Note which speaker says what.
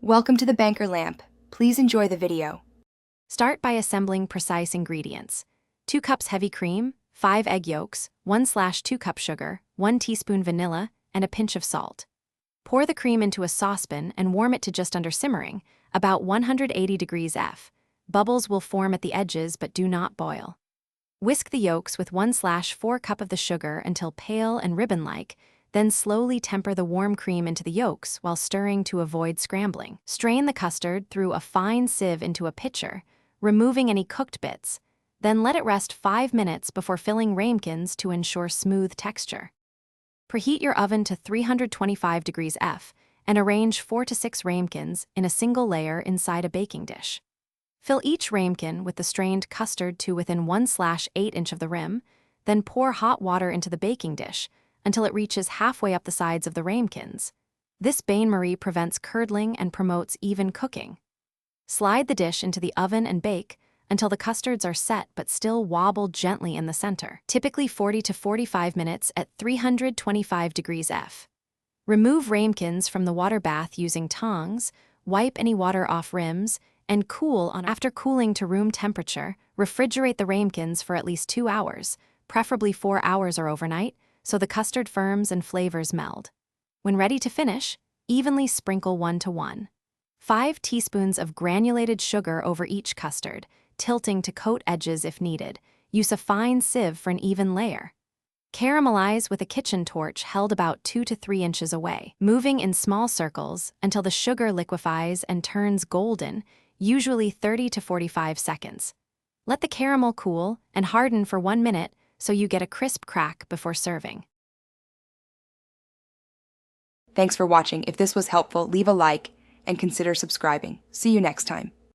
Speaker 1: Welcome to the Banker Lamp. Please enjoy the video.
Speaker 2: Start by assembling precise ingredients. 2 cups heavy cream, 5 egg yolks, 1/2 cup sugar, 1 teaspoon vanilla, and a pinch of salt. Pour the cream into a saucepan and warm it to just under simmering, about 180 degrees F. Bubbles will form at the edges but do not boil. Whisk the yolks with 1/4 cup of the sugar until pale and ribbon-like, then slowly temper the warm cream into the yolks while stirring to avoid scrambling. Strain the custard through a fine sieve into a pitcher, removing any cooked bits, then let it rest 5 minutes before filling ramekins to ensure smooth texture. Preheat your oven to 325 degrees F and arrange 4 to 6 ramekins in a single layer inside a baking dish. Fill each ramekin with the strained custard to within 1/8 inch of the rim, then pour hot water into the baking dish until it reaches halfway up the sides of the ramekins. This bain-marie prevents curdling and promotes even cooking. Slide the dish into the oven and bake until the custards are set but still wobble gently in the center, typically 40 to 45 minutes at 325 degrees F. Remove ramekins from the water bath using tongs, wipe any water off rims, and cool on. After cooling to room temperature, refrigerate the ramekins for at least 2 hours, preferably 4 hours or overnight, so the custard firms and flavors meld. When ready to finish, evenly sprinkle 1 to 1. 5 teaspoons of granulated sugar over each custard, tilting to coat edges if needed. Use a fine sieve for an even layer. Caramelize with a kitchen torch held about 2 to 3 inches away, moving in small circles until the sugar liquefies and turns golden, usually 30 to 45 seconds. Let the caramel cool and harden for 1 minute so you get a crisp crack before serving.
Speaker 1: Thanks for watching. If this was helpful, leave a like and consider subscribing. See you next time.